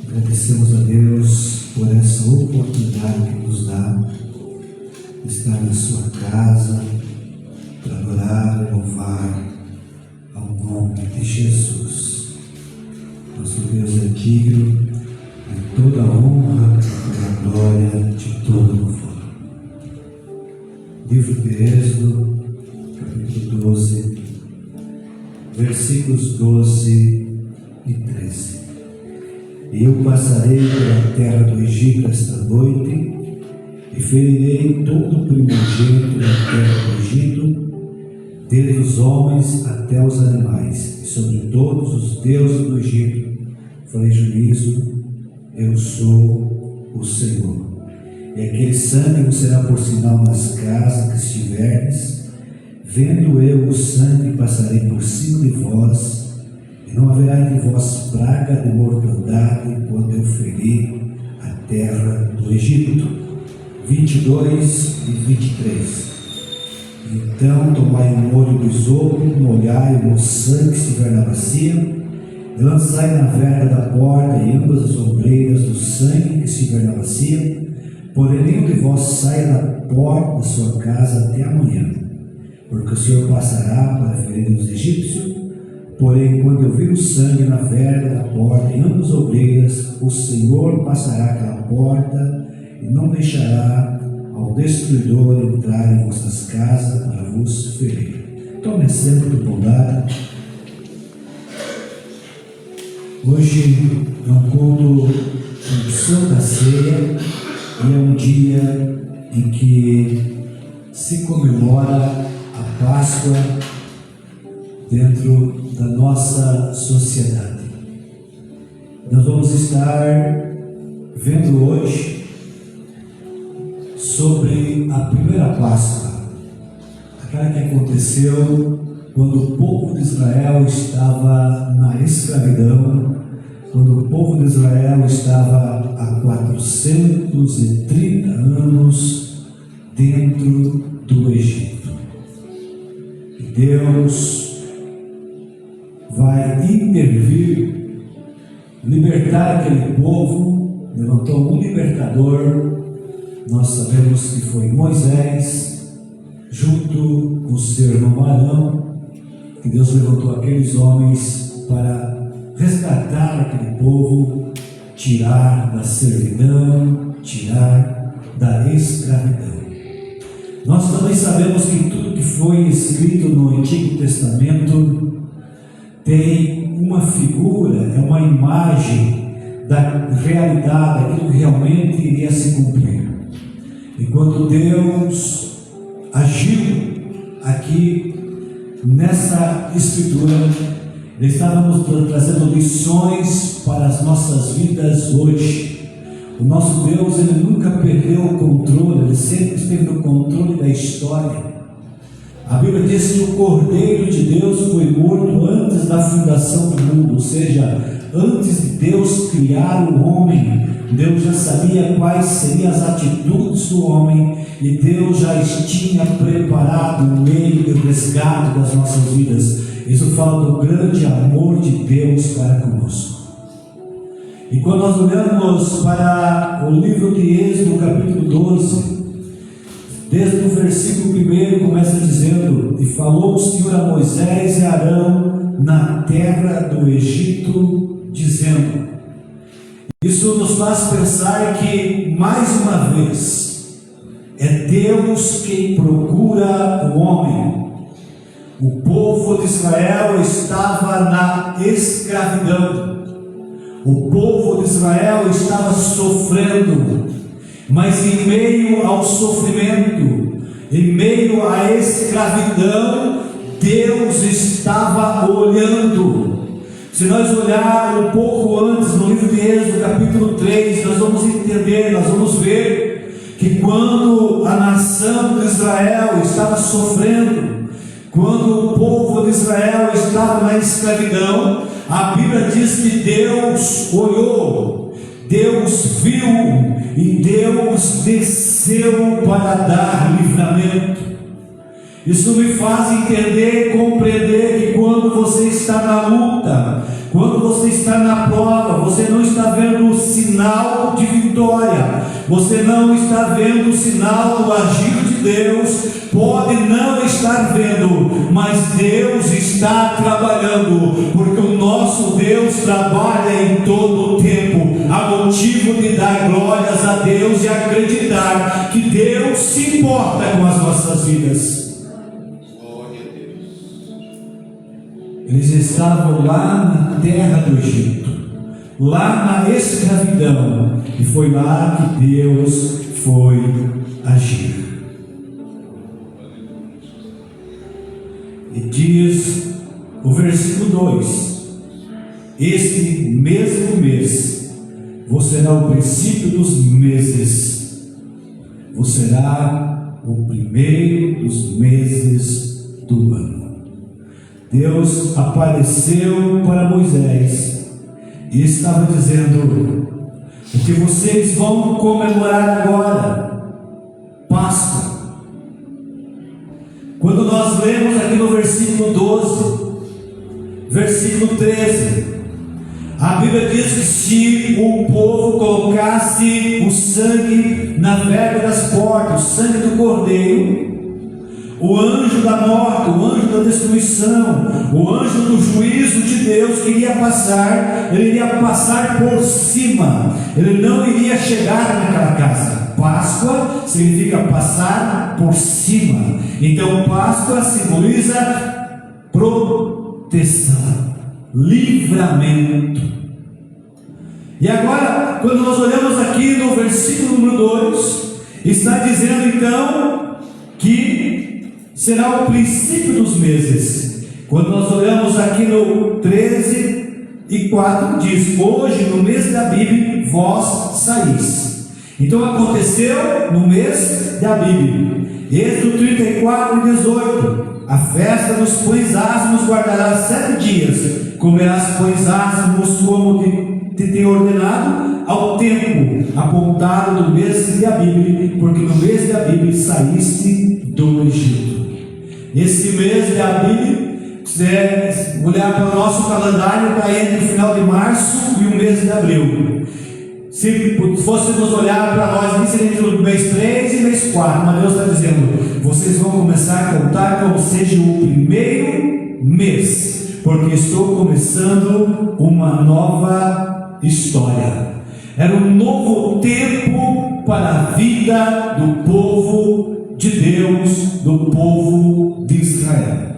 Agradecemos a Deus por essa oportunidade que nos dá de estar na sua casa para adorar e louvar ao nome de Jesus. Nosso Deus é digno de toda a honra, toda a glória, de todo louvor. Livro de Êxodo, capítulo 12, versículos 12 e 13. E eu passarei pela terra do Egito esta noite, e ferirei todo o primogênito da terra do Egito, desde os homens até os animais, e sobre todos os deuses do Egito farei juízo. Eu sou o Senhor. E aquele sangue vos será por sinal nas casas que estiverdes. Vendo eu o sangue, passarei por cima de vós, e não haverá entre vós praga de mortandade quando eu ferir a terra do Egito. 22 e 23. Então tomai um molho do isopo, molhai-o no sangue que estiver na bacia, e lançai na verga da porta e ambas as ombreiras do sangue que estiver na bacia, porém nenhum de vós saia da porta da sua casa até amanhã, porque o Senhor passará para ferir os egípcios. Porém, quando eu vir o sangue na verga da porta e ambas as ombreiras, o Senhor passará aquela porta e não deixará ao destruidor entrar em vossas casas para vos ferir. Tome exemplo de bondade. Hoje é um culto de Santa Ceia e é um dia em que se comemora a Páscoa dentro da nossa sociedade. Nós vamos estar vendo hoje sobre a primeira Páscoa, aquela que aconteceu quando o povo de Israel estava na escravidão, quando o povo de Israel estava há 430 anos dentro do Egito. E Deus vai intervir, libertar aquele povo, levantou um libertador. Nós sabemos que foi Moisés, junto com o seu irmão Arão, que Deus levantou aqueles homens para resgatar aquele povo, tirar da servidão, tirar da escravidão. Nós também sabemos que tudo que foi escrito no Antigo Testamento tem uma figura, é uma imagem da realidade, daquilo que realmente iria se cumprir. E quando Deus agiu aqui nessa escritura, Ele estava nos trazendo lições para as nossas vidas hoje. O nosso Deus, Ele nunca perdeu o controle, Ele sempre esteve no controle da história. A Bíblia diz que o Cordeiro de Deus foi morto antes da fundação do mundo, ou seja, antes de Deus criar o homem, Deus já sabia quais seriam as atitudes do homem, e Deus já tinha preparado um meio de resgate das nossas vidas. Isso fala do grande amor de Deus para conosco. E quando nós olhamos para o livro de Êxodo, capítulo 12, desde o versículo 1 começa dizendo: e falou o Senhor a Moisés e a Arão na terra do Egito, dizendo. Isso nos faz pensar que, mais uma vez, é Deus quem procura o homem. O povo de Israel estava na escravidão. O povo de Israel estava sofrendo, mas em meio ao sofrimento, em meio à escravidão, Deus estava olhando. Se nós olharmos um pouco antes, no livro de Êxodo, capítulo 3, nós vamos entender, nós vamos ver que quando a nação de Israel estava sofrendo, quando o povo de Israel estava na escravidão, a Bíblia diz que Deus olhou, Deus viu e Deus desceu para dar livramento. Isso me faz entender e compreender que quando você está na luta, Quando você está na prova, você não está vendo o sinal de vitória, você não está vendo o sinal do agir de Deus, pode não estar vendo, mas Deus está trabalhando, porque o nosso Deus trabalha em todo o tempo. Há motivo de dar glórias a Deus e acreditar que Deus se importa com as nossas vidas. Eles estavam lá na terra do Egito, lá na escravidão, e foi lá que Deus foi agir. E diz o versículo 2: este mesmo mês, você será o princípio dos meses, você será o primeiro dos meses do ano. Deus apareceu para Moisés e estava dizendo: o que vocês vão comemorar agora, Páscoa. Quando nós lemos aqui no versículo 12, versículo 13, a Bíblia diz que se o povo colocasse o sangue na verga das portas, o sangue do cordeiro, o anjo da morte, o anjo da destruição, o anjo do juízo de Deus que iria passar, ele iria passar por cima, ele não iria chegar naquela casa. Páscoa significa passar por cima. Então Páscoa simboliza proteção, livramento. E agora, quando nós olhamos aqui no versículo número 2, está dizendo então que será o princípio dos meses. Quando nós olhamos aqui no 13:4, diz: hoje no mês da Bíblia vós saís. Então aconteceu no mês da Bíblia. Êxodo 34:18, a festa dos pães ázimos guardarás 7 dias, comerás pães ázimos como te tem ordenado, ao tempo apontado do mês da Bíblia, porque no mês da Bíblia saíste do Egito. Esse mês da Bíblia, se olhar para o nosso calendário, está entre o final de março e o mês de abril. Se fôssemos olhar para nós, aqui seria entre o mês 3 e mês 4, mas Deus está dizendo: vocês vão começar a contar como seja o primeiro mês, porque estou começando uma nova história. Era um novo tempo para a vida do povo de Deus, do povo de Israel.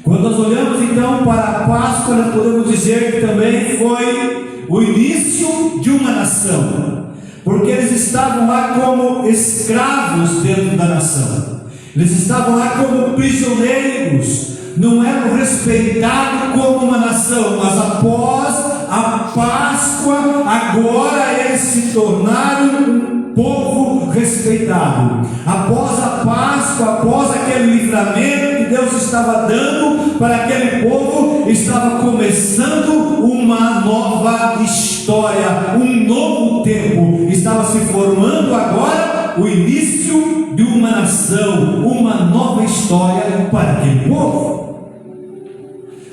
Quando nós olhamos então para a Páscoa, nós podemos dizer que também foi o início de uma nação, porque eles estavam lá como escravos dentro da nação, eles estavam lá como prisioneiros, não eram respeitados como uma nação, mas após a Páscoa, agora eles se tornaram um povo respeitado. Após a Páscoa, após aquele livramento que Deus estava dando para aquele povo, estava começando uma nova história, um novo tempo, estava se formando agora o início de uma nação, uma nova história para aquele povo.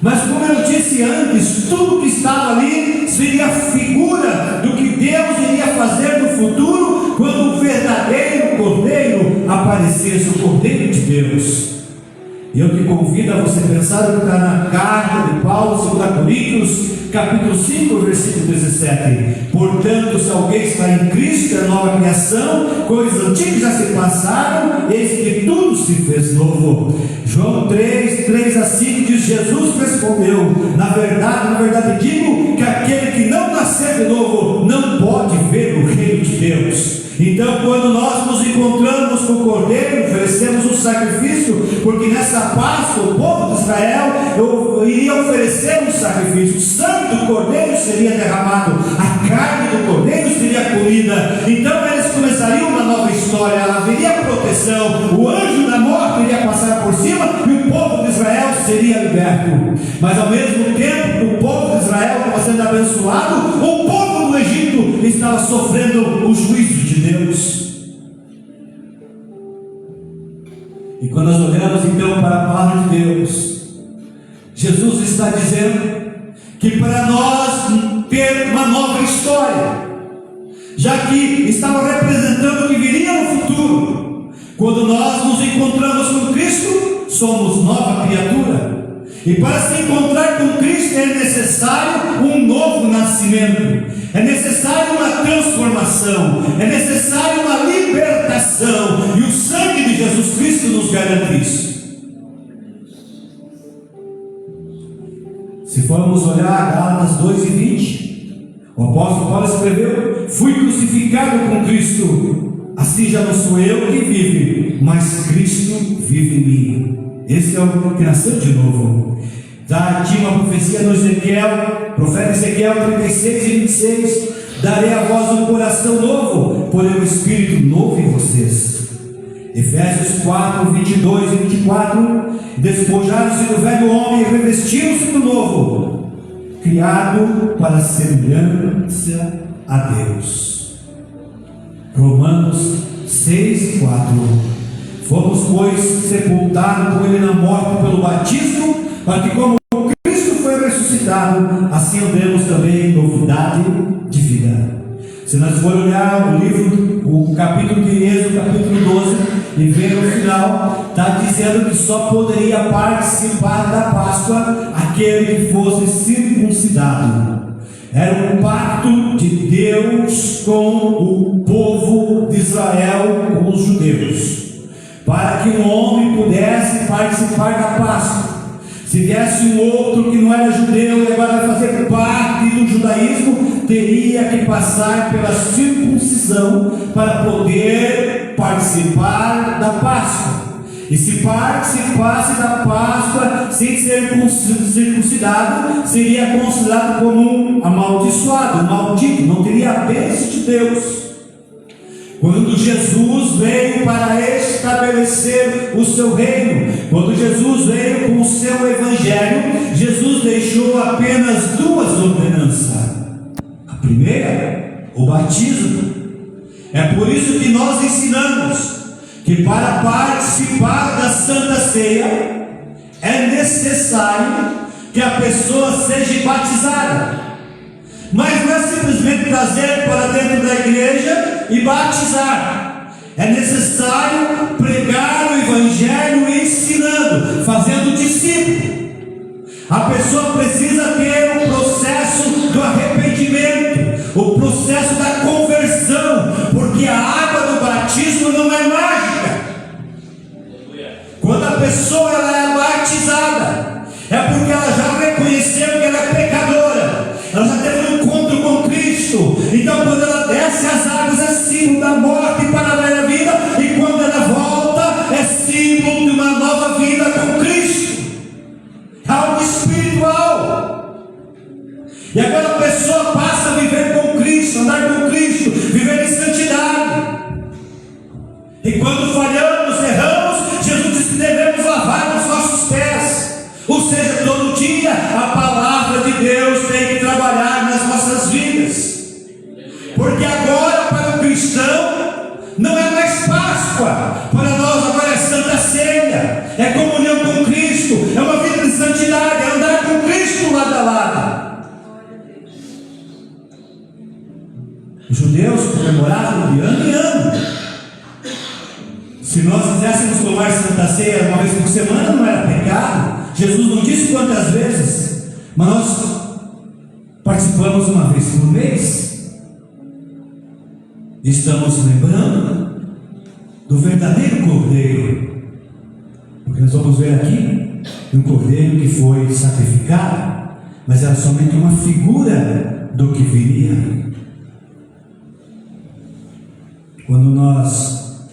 Mas como eu disse antes, tudo que estava ali seria figura do que Deus iria fazer no futuro, quando o verdadeiro Cordeiro aparecesse, o Cordeiro de Deus. E eu te convido a você pensar no que está na carta de Paulo, 2 Coríntios, capítulo 5, versículo 17. Portanto, se alguém está em Cristo, é nova criação, coisas antigas já se passaram, eis que tudo se fez novo. João 3:3-5 diz: Jesus respondeu: na verdade digo que aquele que não nascer de novo não pode ver o reino de Deus. Então, quando nós nos encontramos com o Cordeiro, oferecemos um sacrifício, porque nessa Páscoa o povo de Israel iria oferecer um sacrifício. O sangue do Cordeiro seria derramado, a carne do Cordeiro seria comida. Então eles começariam uma nova história, haveria proteção, o anjo da morte iria passar por cima e o povo de Israel seria liberto. Mas ao mesmo tempo que o povo de Israel estava sendo abençoado, o povo do Egito estava sofrendo o juízo de Deus. E quando nós olhamos então para a palavra de Deus, Jesus está dizendo que para nós ter uma nova história, já que estava representando o que viria no futuro. Quando nós nos encontramos com Cristo, somos nova criatura. E para se encontrar com Cristo é necessário um novo nascimento, é necessário uma transformação, é necessário uma libertação, e o sangue de Jesus Cristo nos garante isso. Se formos olhar Gálatas 2:20, o apóstolo Paulo escreveu: fui crucificado com Cristo, assim já não sou eu que vive, mas Cristo vive em mim. Esse é o que nasceu de novo. Tinha uma profecia no Ezequiel, profeta Ezequiel 36:26: darei a vós um coração novo, porém um espírito novo em vocês. Efésios 4:22 e 24: despojaram-se do velho homem e revestiram-se do novo, criado para semelhança a Deus. Romanos 6:4: fomos, pois, sepultados com ele na morte pelo batismo, para que, como Cristo foi ressuscitado, assim andemos também em novidade de vida. Se nós formos olhar o livro, o capítulo de Êxodo, capítulo 12, e ver no final, está dizendo que só poderia participar da Páscoa aquele que fosse circuncidado. Era um pacto de Deus com o povo de Israel, com os judeus, para que um homem pudesse participar da Páscoa. Se viesse um outro que não era judeu e agora vai fazer parte do judaísmo, teria que passar pela circuncisão para poder participar da Páscoa. E se participasse da Páscoa sem ser circuncidado, seria considerado como um amaldiçoado, um maldito, não teria a bênção de Deus. Quando Jesus veio para estabelecer o seu reino, quando Jesus veio com o seu evangelho, Jesus deixou apenas duas ordenanças. A primeira, o batismo. É por isso que nós ensinamos que para participar da Santa Ceia é necessário que a pessoa seja batizada. Mas não é simplesmente trazer para dentro da igreja e batizar. É necessário pregar o evangelho ensinando, fazendo discípulo. A pessoa precisa ter o processo do arrependimento, o processo da conversão, porque a água do batismo não é mágica. Quando a pessoa ela é batizada, é porque ela já reconheceu que ela é pecadora, ela já teve um encontro com Cristo. Então quando ela desce as águas é símbolo da morte para a velha vida, e quando ela volta é símbolo de uma nova vida com Cristo. É algo espiritual. E agora a pessoa passa a viver com Cristo, andar com Cristo, viver em santidade. E quando falhamos, erramos, Jesus disse que devemos lavar os nossos pés. Ou seja, todo dia a palavra de Deus tem que trabalhar nas nossas vidas. Porque agora para o cristão não é mais Páscoa, para nós agora é Santa Ceia, é comunhão com Cristo, é uma vida de santidade, é andar com Cristo lado a lado. Os judeus comemoravam de ano em ano. Se nós quiséssemos tomar Santa Ceia uma vez por semana, não era pecado. Jesus não disse quantas vezes, mas nós participamos uma vez por mês. Estamos lembrando do verdadeiro Cordeiro, porque nós vamos ver aqui um Cordeiro que foi sacrificado, mas era somente uma figura do que viria. Quando nós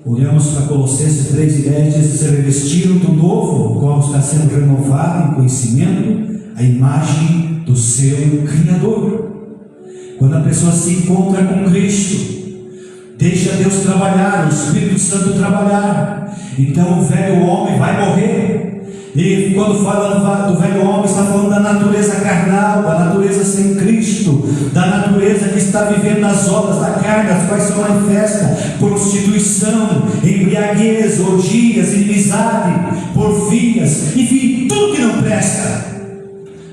olhamos para Colossenses 3:10, diz: se revestiram do novo, qual está sendo renovado em conhecimento, a imagem do seu Criador. Quando a pessoa se encontra com Cristo, deixa Deus trabalhar, o Espírito Santo trabalhar, então o velho homem vai morrer. E quando fala do velho homem, está falando da natureza carnal, da natureza sem Cristo, da natureza que está vivendo nas obras da carne, as quais são manifestas: prostituição, embriaguez, orgias, inimizade, porfias, enfim, tudo que não presta.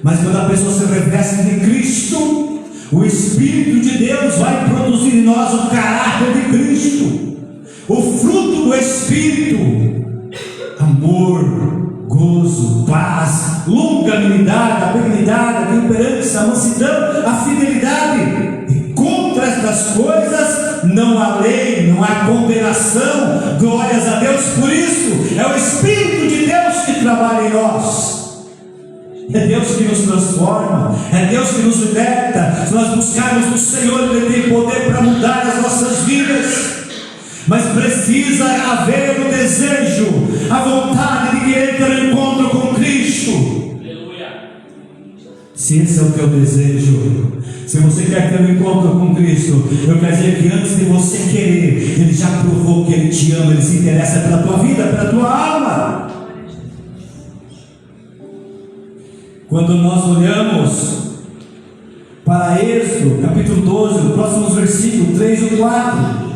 Mas quando a pessoa se reveste de Cristo, o Espírito de Deus vai produzir em nós o caráter de Cristo, o fruto do Espírito: amor, gozo, paz, longanimidade, benignidade, temperança, mansidão, a fidelidade. E contra estas coisas não há lei, não há condenação. Glórias a Deus por isso. É o Espírito de Deus que trabalha em nós. É Deus que nos transforma, é Deus que nos liberta. Se nós buscarmos no Senhor, Ele tem poder para mudar as nossas vidas. Mas precisa haver o desejo, a vontade de querer ter um encontro com Cristo. Se esse é o teu desejo, se você quer ter um encontro com Cristo, eu quero dizer que antes de você querer, Ele já provou que Ele te ama, Ele se interessa pela tua vida, pela tua alma. Quando nós olhamos para Êxodo, capítulo 12, os próximos versículos 3 e 4,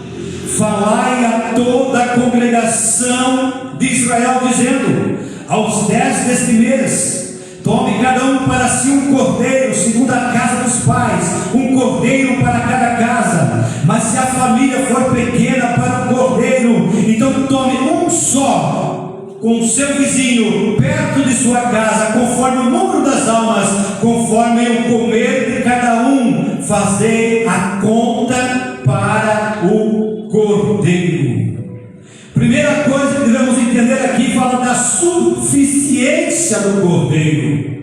falai a toda a congregação de Israel, dizendo: aos 10 deste mês, tome cada um para si um cordeiro, segundo a casa dos pais, um cordeiro para cada casa. Mas se a família for pequena para o cordeiro, então tome um só, com o seu vizinho, perto de sua casa, conforme o número das almas, conforme o comer de cada um. Fazei a conta para o cordeiro. Primeira coisa que devemos entender aqui, fala da suficiência do cordeiro.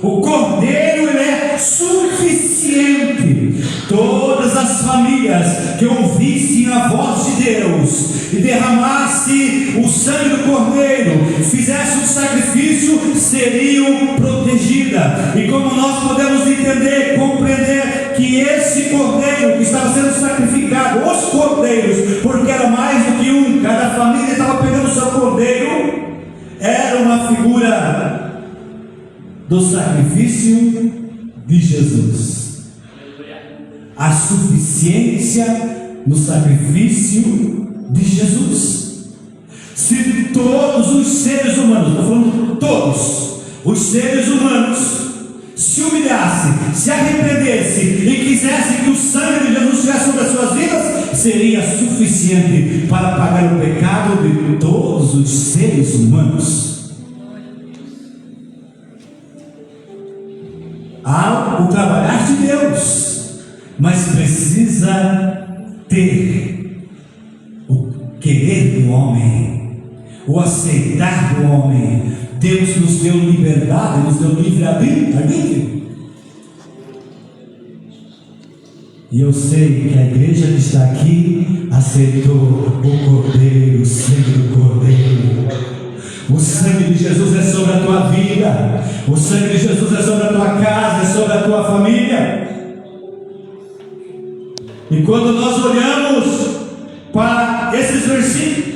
O cordeiro, ele é suficiente. Todas as famílias que ouvissem a voz de Deus e derramasse o sangue do cordeiro, fizesse um sacrifício, seriam protegidas. E como nós podemos entender, compreender que esse cordeiro que estava sendo sacrificado, os cordeiros, porque era mais do que um, cada família estava pegando o seu cordeiro, era uma figura do sacrifício de Jesus. A suficiência no sacrifício de Jesus. Se todos os seres humanos, estou falando todos os seres humanos, se humilhassem, se arrependessem e quisessem que o sangue de Jesus estivesse sobre as suas vidas, seria suficiente para pagar o pecado de todos os seres humanos. Há o trabalhar de Deus, mas precisa ter o querer do homem, o aceitar do homem. Deus nos deu liberdade, nos deu livre-arbítrio. E eu sei que a igreja que está aqui aceitou o cordeiro, o sangue do cordeiro. O sangue de Jesus é sobre a tua vida, o sangue de Jesus é sobre a tua casa, é sobre a tua família. E quando nós olhamos para esses versículos,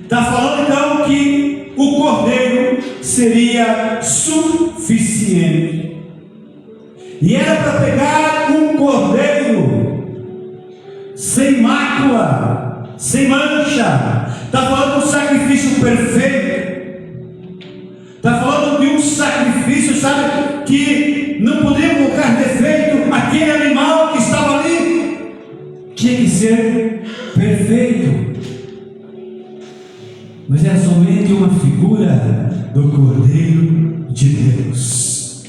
está falando então que o cordeiro seria suficiente. E era para pegar um cordeiro sem mácula, sem mancha. Está falando de um sacrifício perfeito. Está falando de um sacrifício, sabe, que não podia colocar defeito. Aquele animal que estava ali tinha que ser perfeito. Mas era somente uma figura do Cordeiro de Deus.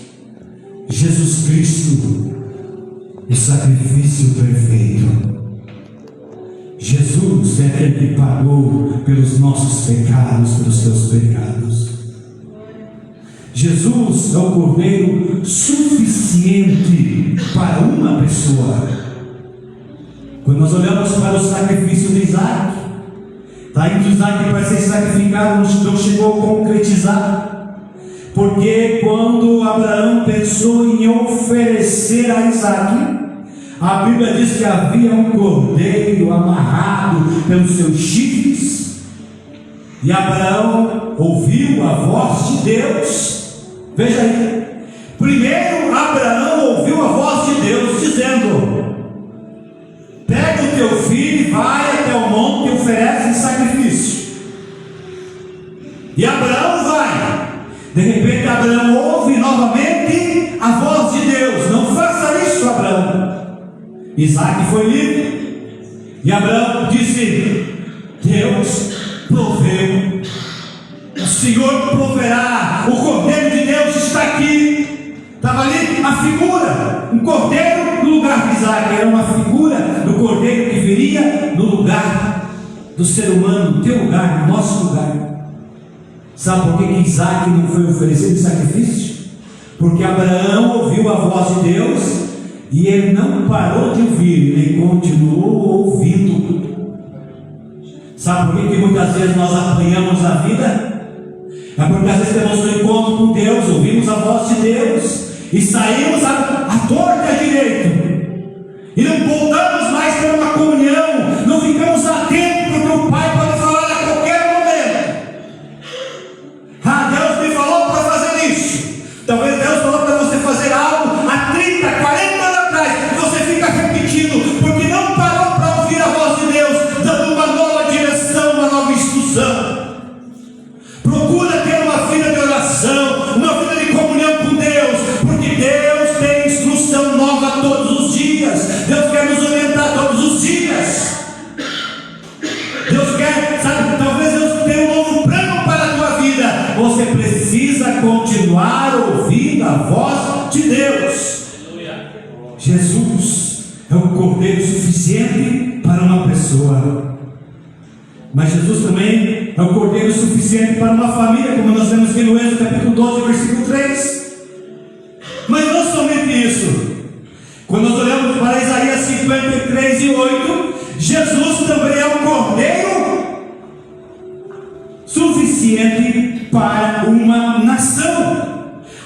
Jesus Cristo, o sacrifício perfeito. Jesus é aquele que pagou pelos nossos pecados, pelos teus pecados. Jesus é o cordeiro suficiente para uma pessoa. Quando nós olhamos para o sacrifício de Isaac, está indo Isaac para ser sacrificado, não chegou a concretizar. Porque quando Abraão pensou em oferecer a Isaac, a Bíblia diz que havia um cordeiro amarrado pelos seus chifres, e Abraão ouviu a voz de Deus. Veja aí, primeiro Abraão ouviu a voz de Deus dizendo: pega o teu filho e vai até o monte e oferece em sacrifício. E Abraão vai. De repente Abraão ouve novamente a voz de Deus: não faça isso, Abraão. Isaac foi livre, e Abraão disse: Deus proveu, o Senhor proverá, o Cordeiro de Deus está aqui. Estava ali a figura, um cordeiro no lugar de Isaac, era uma figura do cordeiro que viria no lugar do ser humano, no teu lugar, no nosso lugar. Sabe por que Isaac não foi oferecido em sacrifício? Porque Abraão ouviu a voz de Deus e ele não parou de ouvir, ele continuou ouvindo. Sabe por que muitas vezes nós apanhamos a vida? É porque às vezes temos um encontro com Deus, ouvimos a voz de Deus e saímos à torta direito, e não voltamos mais para uma comunhão, não ficamos atentos, porque o Pai pode falar a qualquer momento. Deus me falou para fazer isso. Talvez Deus falou para você fazer algo há 30, 40 anos atrás, e você fica repetindo, porque não parou para ouvir a voz de Deus, dando uma nova direção, uma nova instrução. Procura ter uma vida de oração, uma vida de comunhão com Deus, porque Deus tem instrução nova todos os dias. Deus quer nos orientar todos os dias. Deus quer, sabe, talvez Deus tenha um novo plano para a tua vida. Você precisa continuar ouvindo a voz de Deus. Jesus é o cordeiro suficiente para uma pessoa, mas Jesus também é o cordeiro suficiente para uma família, como nós vemos aqui no Êxodo capítulo 12, versículo 3. Mas não somente isso. Quando nós olhamos para Isaías 53 e 8, Jesus também é o cordeiro suficiente para uma nação.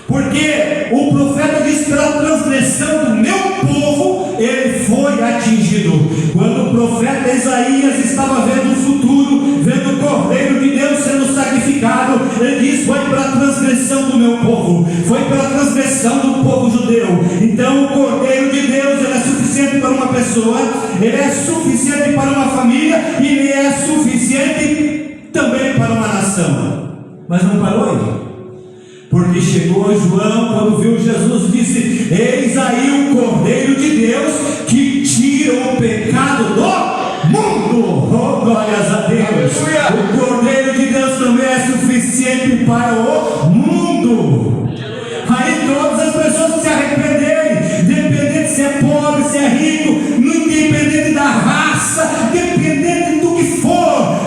Porque o profeta diz: pela transgressão do meu povo ele foi atingido. Quando o profeta Isaías estava vendo o futuro, vendo o Cordeiro de Deus sendo sacrificado, ele diz: foi pela transgressão do meu povo, foi pela transgressão do povo judeu. Então o Cordeiro de Deus, ele é suficiente para uma pessoa, ele é suficiente para uma família, e ele é suficiente também para uma nação. Mas não parou aí, porque chegou João, quando viu Jesus, disse: eis aí o Cordeiro de Deus que tira o pecado do mundo. Oh, glórias a Deus. O Cordeiro de Deus também é suficiente para o mundo. Aí todas as pessoas que se arrependerem, independente se é pobre, se é rico, independente da raça, independente do que for,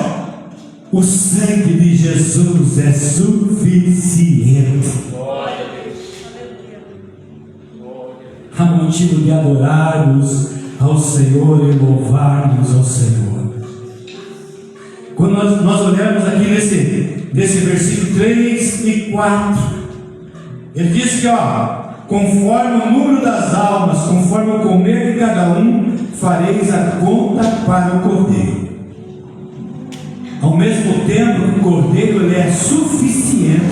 o sangue de Jesus é suficiente. Há motivo de adorarmos ao Senhor e louvarmos ao Senhor. Quando nós olhamos aqui nesse versículo 3 e 4, ele diz que, conforme o número das almas, conforme o comer de cada um, fareis a conta para o Cordeiro. Ao mesmo tempo, o Cordeiro ele é suficiente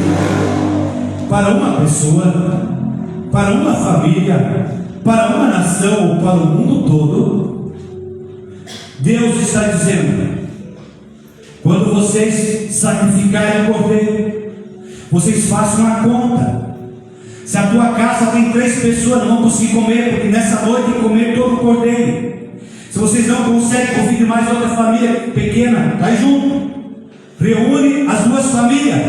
para uma pessoa, para uma família, para uma nação ou para o mundo todo. Deus está dizendo: quando vocês sacrificarem o Cordeiro, vocês façam a conta. Se a tua casa tem 3 pessoas, não vão conseguir comer, porque nessa noite tem que comer todo o Cordeiro. Se vocês não conseguem, convide mais outra família pequena, vai junto, reúne as 2 famílias,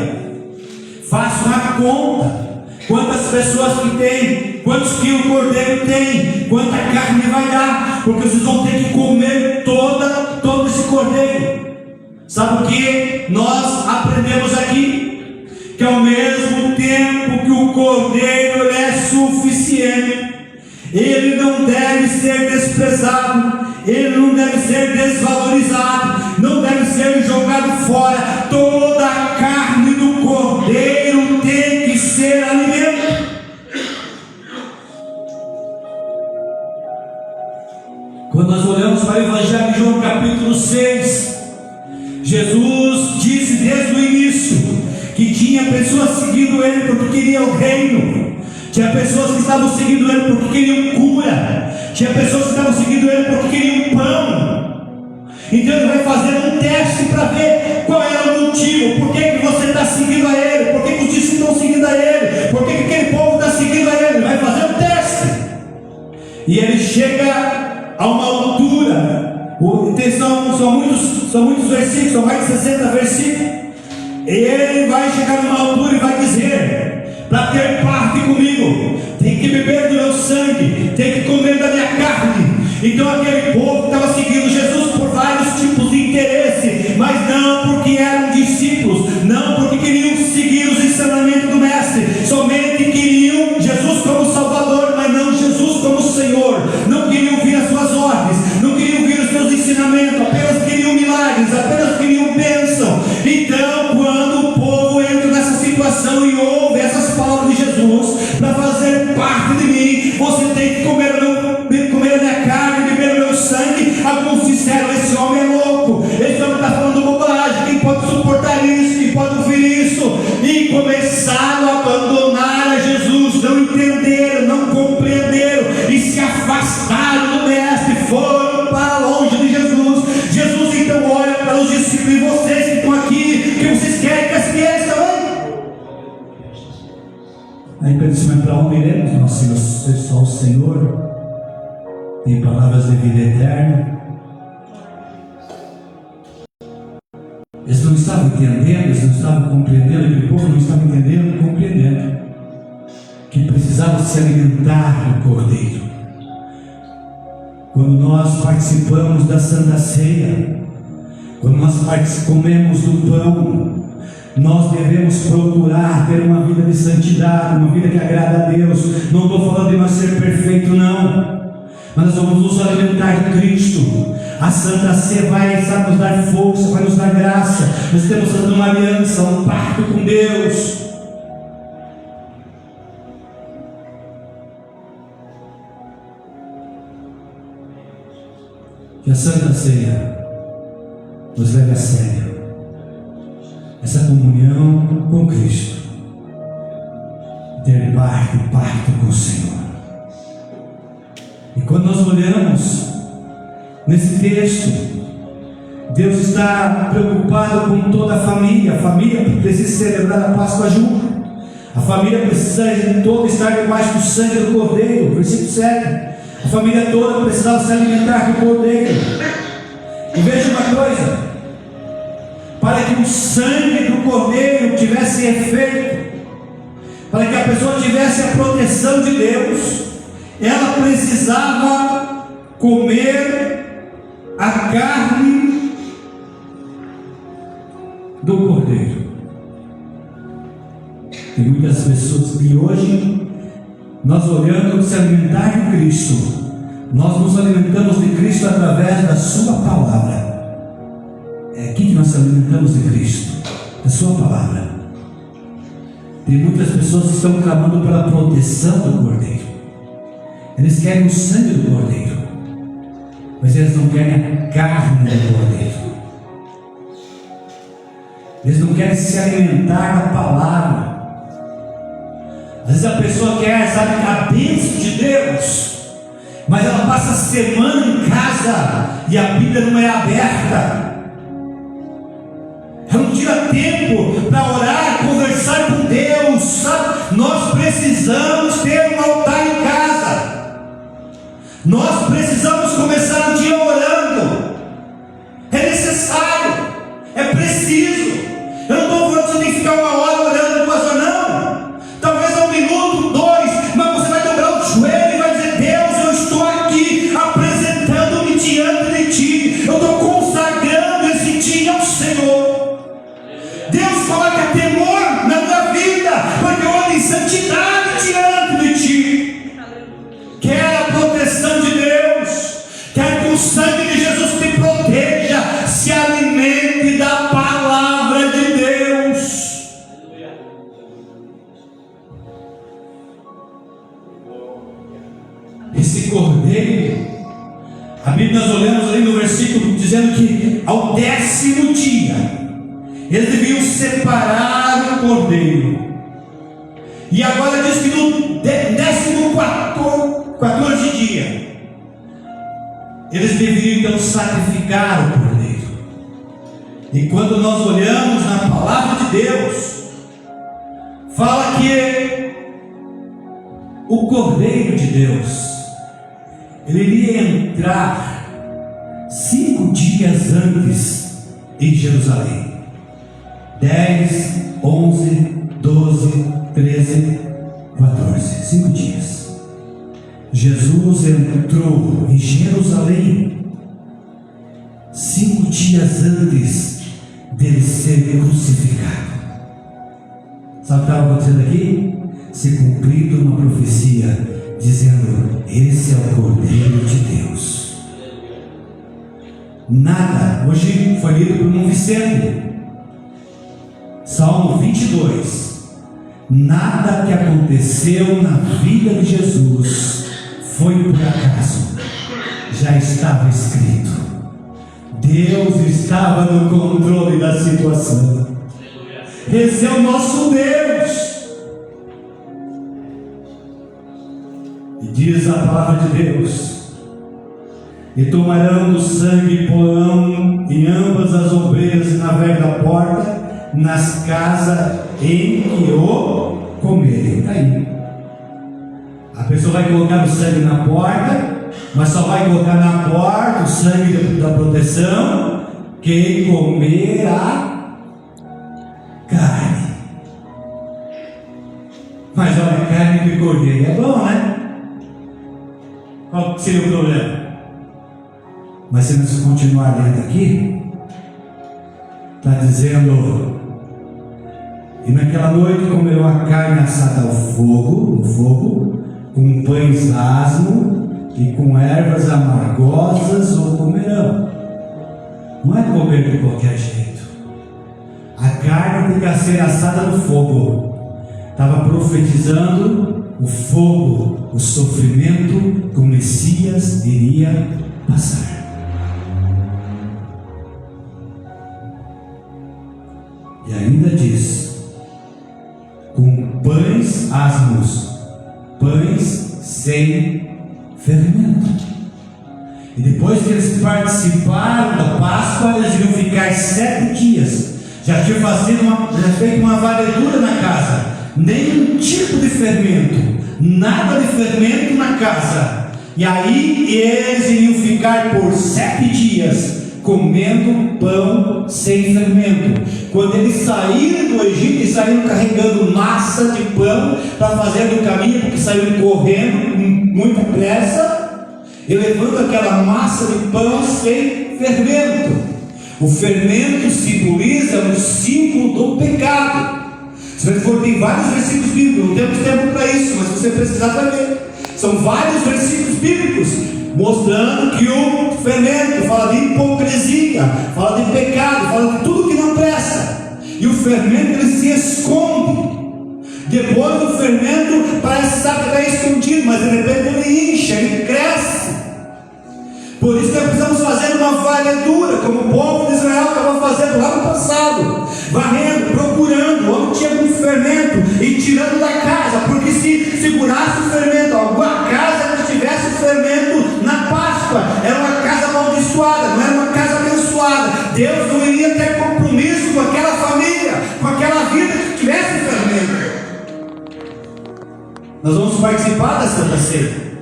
façam a conta, quantas pessoas que tem, quantos quilos o cordeiro tem, quanta carne vai dar, porque vocês vão ter que comer todo esse cordeiro. Sabe o que nós aprendemos aqui? Que ao mesmo tempo que o cordeiro é suficiente, ele não deve ser desprezado, ele não deve ser desvalorizado, não deve ser jogado fora. Toda a carne do cordeiro tem que ser alimento. Quando nós olhamos para o Evangelho de João capítulo 6, Jesus disse desde o início que tinha pessoas seguindo ele porque queriam o reino. Tinha pessoas que estavam seguindo ele porque queriam cura. Tinha pessoas que estavam seguindo ele porque queriam pão. Então ele vai fazer um teste para ver qual era o motivo. Por que você está seguindo a ele? Por que os discípulos estão seguindo e ele chega a uma altura. São muitos versículos, são mais de 60 versículos. E ele vai chegar numa altura e vai dizer: para ter parte comigo, tem que beber do meu sangue, tem que comer da minha carne. Então aquele povo estava seguindo Jesus por vários tipos de interesse, mas não porque eram discípulos, não porque queriam seguir os ensinamentos do Mestre, somente queriam Jesus como Salvador, mas não Jesus como Senhor. Não queriam ouvir as suas ordens, não queriam ouvir os seus ensinamentos, apenas queriam milagres, apenas queriam bênção. Então, quando o povo entra nessa situação e ouve essas palavras de Jesus: para fazer parte de mim, você tem que comer a minha carne, beber o meu sangue. Alguns disseram: esse homem é louco, esse homem está falando bobagem, quem pode suportar isso, quem pode ouvir isso? E começaram a abandonar a Jesus, não entenderam, não compreenderam e se afastaram do Mestre, foram para longe de Jesus. Jesus então olha para os discípulos: e vocês que estão aqui, que vocês querem que as crianças também? Aí Pedro disse: mas para onde iremos? Nós, só o Senhor tem palavras de vida eterna. Eles não estavam entendendo, eles não estavam compreendendo, aquele povo não estava entendendo e compreendendo que precisava se alimentar do Cordeiro. Quando nós participamos da Santa Ceia, quando nós comemos do pão, nós devemos procurar ter uma vida de santidade, uma vida que agrada a Deus. Não estou falando de nós ser perfeito, não, mas nós vamos nos alimentar de Cristo. A Santa Ceia vai nos dar força, vai nos dar graça. Nós estamos fazendo uma aliança, um pacto com Deus. Que a Santa Ceia nos leve a sério essa comunhão com Cristo, ter pacto com o Senhor. E quando nós olhamos nesse texto, Deus está preocupado com toda a família. A família precisa celebrar a Páscoa junto. A família precisa toda estar debaixo do sangue do Cordeiro. Versículo 7. A família toda precisava se alimentar do Cordeiro. E veja uma coisa: para que o sangue do Cordeiro tivesse efeito, para que a pessoa tivesse a proteção de Deus, ela precisava comer a carne do Cordeiro. Tem muitas pessoas que hoje, nós olhando se alimentar de Cristo, nós nos alimentamos de Cristo através da sua palavra. É aqui que nós nos alimentamos de Cristo, da sua palavra. Tem muitas pessoas que estão clamando pela proteção do Cordeiro. Eles querem o sangue do Cordeiro, mas eles não querem a carne do Cordeiro. Eles não querem se alimentar da palavra. Às vezes a pessoa quer, sabe, a bênção de Deus, mas ela passa a semana em casa e a Bíblia não é aberta. Ela não tira tempo para orar, conversar com Deus, sabe? Nós precisamos ter um altar em casa. Nós precisamos começar o dia orando. É necessário, é preciso. Eu não estou falando que você tem que ficar uma hora orando, duas horas, não. Talvez um minuto, dois, mas você vai dobrar o joelho e vai dizer: Deus, eu estou aqui apresentando-me diante de Ti. Eu estou consagrando esse dia ao Senhor. Deus coloca temor na tua vida, porque eu ando em santidade diante de Ti. Quer a proteção de Deus, quer que o sangue de Jesus te proteja, se alimente da palavra de Deus. Esse Cordeiro, a Bíblia, nós olhamos ali no versículo dizendo que ao 10º dia eles deviam separar o Cordeiro. E agora diz que no 14º dia eles deveriam então sacrificar o Cordeiro. E quando nós olhamos na palavra de Deus, fala que o Cordeiro de Deus, Ele iria entrar 5 dias antes em Jerusalém. 10, 11, 12, 13, 14, 5 dias. Jesus entrou em Jerusalém 5 dias antes dele ser crucificado. Sabe o que estava acontecendo aqui? Se cumprido uma profecia dizendo: esse é o Cordeiro de Deus. Nada, hoje foi lido por um Vicente, Salmo 22. Nada que aconteceu na vida de Jesus foi por acaso, já estava escrito. Deus estava no controle da situação. Esse é o nosso Deus. E diz a palavra de Deus: e tomarão do sangue e porão em ambas as ombreiras e na verga da porta, nas casas em que o comerem. Está aí. A pessoa vai colocar o sangue na porta, mas só vai colocar na porta o sangue da proteção quem comer a carne. Mas olha, carne de cordeiro é bom, né? Qual seria o problema? Mas se nós continuar lendo aqui, está dizendo: e naquela noite comerão a carne assada ao fogo, no fogo, com pães asmos e com ervas amargosas o comerão. Não é comer de qualquer jeito. A carne tem que ser assada no fogo. Estava profetizando o fogo, o sofrimento que o Messias iria passar. E ainda diz: com pães asmos, pães sem fermento. E depois que eles participaram da Páscoa, eles iriam ficar 7 dias. Já tinha feito uma varredura na casa, nenhum tipo de fermento, nada de fermento na casa. E aí eles iriam ficar por 7 dias comendo pão sem fermento. Quando eles saíram do Egito, e saíram carregando massa de pão para fazer do caminho, porque saíram correndo com muita pressa, e levando aquela massa de pão sem fermento. O fermento simboliza um símbolo do pecado. Se você for, tem vários versículos bíblicos, não temos tempo para isso, mas se você precisar vai ver. São vários versículos bíblicos mostrando que o fermento fala de hipocrisia, fala de pecado, fala de tudo que não presta. E o fermento ele se esconde. Depois do fermento parece estar escondido, mas de repente ele incha, ele cresce. Por isso que nós precisamos fazer uma varredura, como o povo de Israel estava fazendo lá no passado, varrendo, procurando onde tinha um fermento e tirando da casa, porque se segurasse o fermento, alguma casa que tivesse o fermento na Páscoa, era uma casa amaldiçoada, não era uma casa abençoada. Deus não iria ter compromisso com aquela família, com aquela vida que tivesse fermento. Nós vamos participar da Santa Ceia.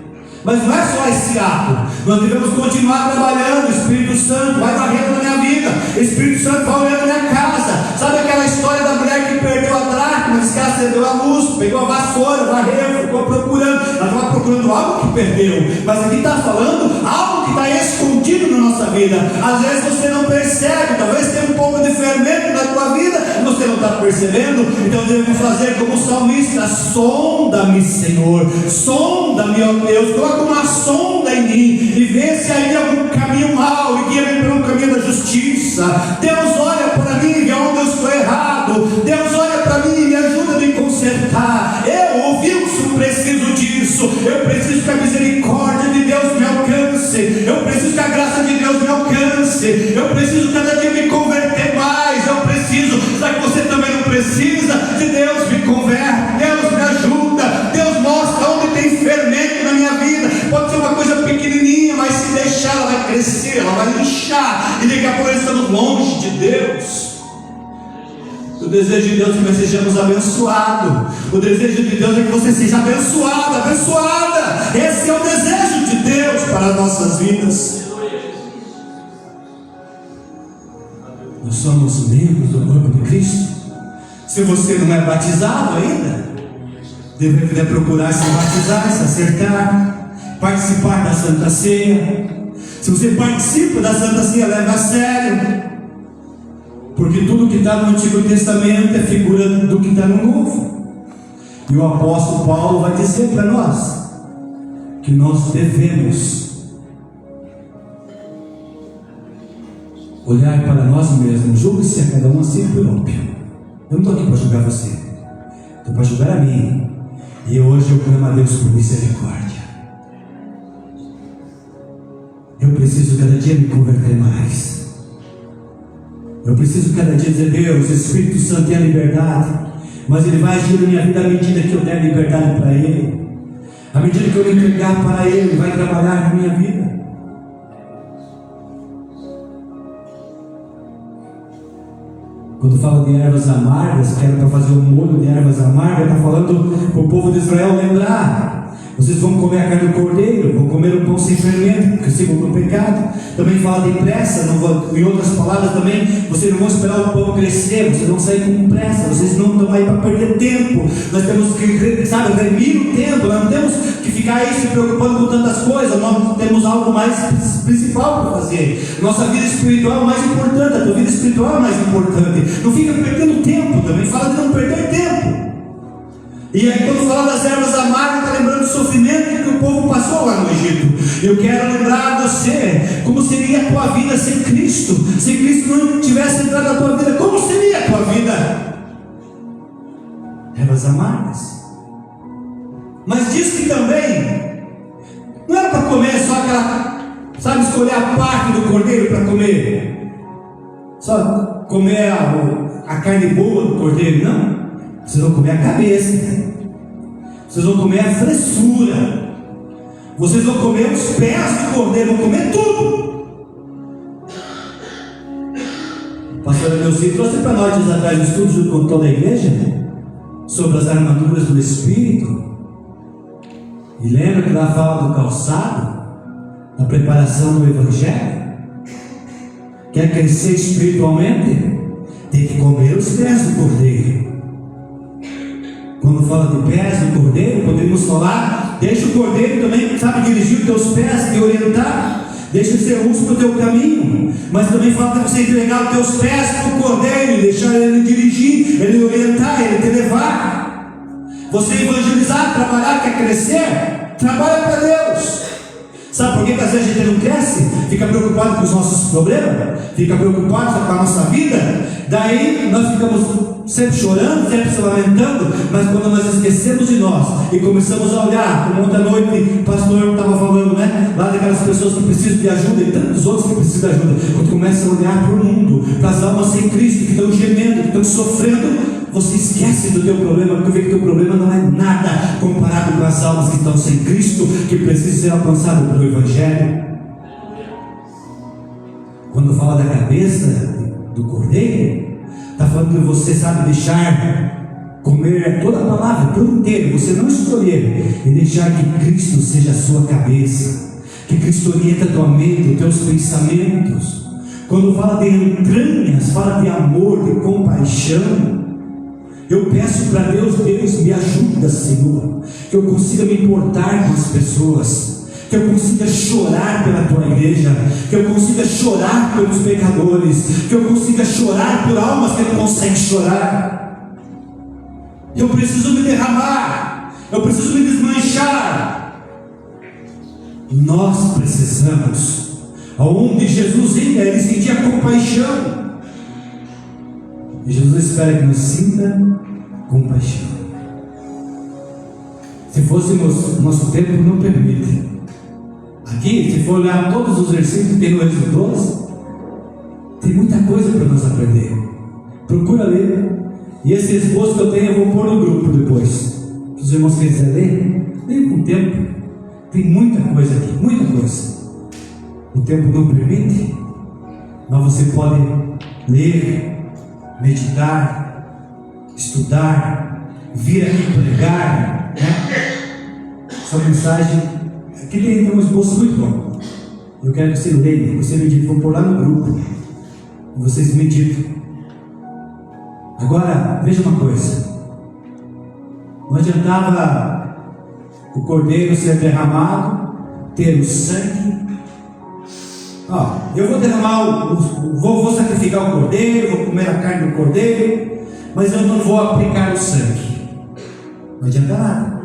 Mas não é só esse ato, nós devemos continuar trabalhando. O Espírito Santo vai varrendo na minha vida, o Espírito Santo vai olhando na minha casa. Sabe aquela história da mulher que perdeu a dracma, disse que ela acendeu a luz, pegou a vassoura, varreu, ficou procurando. Ela estava procurando algo que perdeu, mas aqui está falando algo que está escondido na nossa vida. Às vezes você não percebe, talvez tenha um pouco de fermento na tua vida e você não está percebendo. Então devemos fazer como o salmista: sonda-me, Senhor, sonda-me, ó Deus, coloca uma sonda em mim e vê se aí algum caminho mau e guia-me pelo caminho da justiça. Deus olha para mim e vê onde eu estou errado. Deus olha para mim e me ajuda a me consertar. Eu preciso disso. Eu preciso que a misericórdia de Deus me alcance. Eu preciso que a graça de Deus me alcance. Eu preciso cada dia me converter mais. Eu preciso. Será que você também não precisa? Se Deus me converte, Deus me ajuda, Deus mostra onde tem fermento na minha vida. Pode ser uma coisa pequenininha, mas se deixar ela vai crescer, ela vai inchar, e daqui a pouco estamos longe de Deus. O desejo de Deus é que nós sejamos abençoados. O desejo de Deus é que você seja abençoado, abençoada. Esse é o desejo de Deus para para as nossas vidas. Nós somos membros do corpo de Cristo. Se você não é batizado ainda, deveria procurar se batizar, se acertar, participar da Santa Ceia. Se você participa da Santa Ceia, leve a sério, porque tudo que está no Antigo Testamento é figura do que está no Novo. E o apóstolo Paulo vai dizer para nós que nós devemos olhar para nós mesmos. Julgue-se a cada um a si próprio. Eu não estou aqui para julgar você, estou para julgar a mim. E hoje eu clamo a Deus por misericórdia. Eu preciso cada dia me converter mais. Eu preciso cada dia dizer: Deus, Espírito Santo é a liberdade, mas Ele vai agir na minha vida à medida que eu der liberdade para Ele. À medida que eu me entregar para Ele, Ele vai trabalhar na minha vida. Quando fala de ervas amargas, que era para fazer um molho de ervas amargas, está falando para o povo de Israel lembrar: vocês vão comer a carne do cordeiro, vão comer o pão sem fermento, que segundo o pecado. Também fala de pressa, em outras palavras também, vocês não vão esperar o pão crescer, vocês vão sair com pressa, vocês não estão aí para perder tempo. Nós temos que, remir o tempo, nós não temos que ficar aí se preocupando com tantas coisas, nós temos algo mais principal para fazer. Nossa vida espiritual é mais importante, a tua vida espiritual é mais importante. Não fica perdendo tempo, também fala de não perder tempo. E aí, quando fala das ervas amargas, está lembrando do sofrimento que o povo passou lá no Egito. Eu quero lembrar a você como seria a tua vida sem Cristo. Se Cristo não tivesse entrado na tua vida, como seria a tua vida? Ervas amargas. Mas diz que também não era para comer só aquela, escolher a parte do cordeiro para comer, só comer a carne boa do cordeiro, não. Vocês vão comer a cabeça, vocês vão comer a fressura, vocês vão comer os pés do cordeiro, vão comer tudo. O pastor Neuzinho trouxe para nós dias atrás um estudo junto com toda a igreja sobre as armaduras do Espírito. E lembra que lá fala do calçado, da preparação do Evangelho? Quer crescer espiritualmente? Tem que comer os pés do cordeiro. Quando fala de pés do cordeiro, podemos falar: deixa o cordeiro também, dirigir os teus pés, te orientar, deixa ele ser luz para o teu caminho. Mas também fala para você entregar os teus pés para o cordeiro, deixar ele dirigir, ele orientar, ele te levar. Você evangelizar, trabalhar, quer crescer? Trabalha para Deus. Sabe por que às vezes a gente não cresce? Fica preocupado com os nossos problemas, fica preocupado com a nossa vida. Daí nós ficamos sempre chorando, sempre se lamentando. Mas quando nós esquecemos de nós e começamos a olhar, como ontem à noite o pastor estava falando, lá daquelas pessoas que precisam de ajuda e tantos outros que precisam de ajuda, quando começa a olhar para o mundo, para as almas sem Cristo que estão gemendo, que estão sofrendo, você esquece do teu problema, porque vê que o teu problema não é nada comparado com as almas que estão sem Cristo, que precisam ser alcançadas pelo Evangelho. Quando fala da cabeça do cordeiro, está falando que você deixar comer toda a palavra por inteiro, você não escolher, e deixar que Cristo seja a sua cabeça, que Cristo oriente a tua mente, os teus pensamentos. Quando fala de entranhas, fala de amor, de compaixão. Eu peço para Deus: Deus me ajuda, Senhor, que eu consiga me importar com as pessoas, que eu consiga chorar pela tua igreja, que eu consiga chorar pelos pecadores, que eu consiga chorar por almas que não conseguem chorar. Eu preciso me derramar, eu preciso me desmanchar. Nós precisamos. Aonde Jesus ia, ele sentia compaixão. E Jesus espera que nos sinta compaixão. Se fôssemos, nosso tempo não permite. Aqui, se for olhar todos os versículos que tem no Êxodo 12, tem muita coisa para nós aprender. Procura ler. E esse esboço que eu tenho, eu vou pôr no grupo depois. Se os irmãos quiserem ler, leia com o tempo. Tem muita coisa aqui, muita coisa. O tempo não permite, mas você pode ler, meditar, estudar, vir aqui pregar, Essa mensagem Aqui tem um esboço muito bom. Eu quero que você leia, você medite, vou pôr lá no grupo. E vocês meditem. Agora, veja uma coisa. Não adiantava o cordeiro ser derramado, ter o sangue. Eu vou derramar, vou sacrificar o cordeiro, vou comer a carne do cordeiro, mas eu não vou aplicar o sangue. Não adianta nada.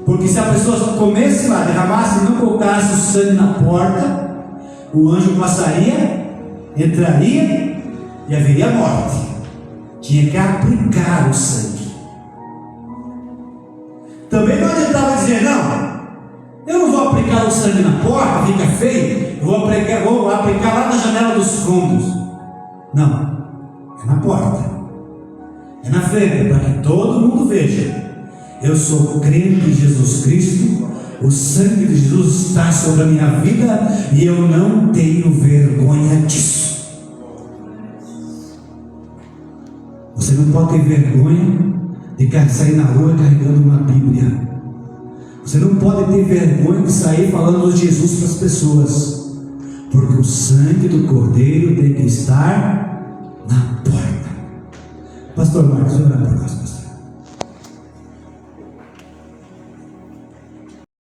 Porque se a pessoa comesse lá, derramasse e não colocasse o sangue na porta, o anjo passaria, entraria e haveria morte. Tinha que aplicar o sangue. Também não adiantava dizer, não, eu não vou aplicar o sangue na porta, fica feio, vou aplicar lá na janela dos fundos. Não, é na porta, é na frente, para que todo mundo veja. Eu sou crente em Jesus Cristo, o sangue de Jesus está sobre a minha vida e eu não tenho vergonha disso. Você não pode ter vergonha de sair na rua carregando uma Bíblia. Você não pode ter vergonha de sair falando de Jesus para as pessoas, porque o sangue do Cordeiro tem que estar na porta. Pastor Marcos, ora por nós.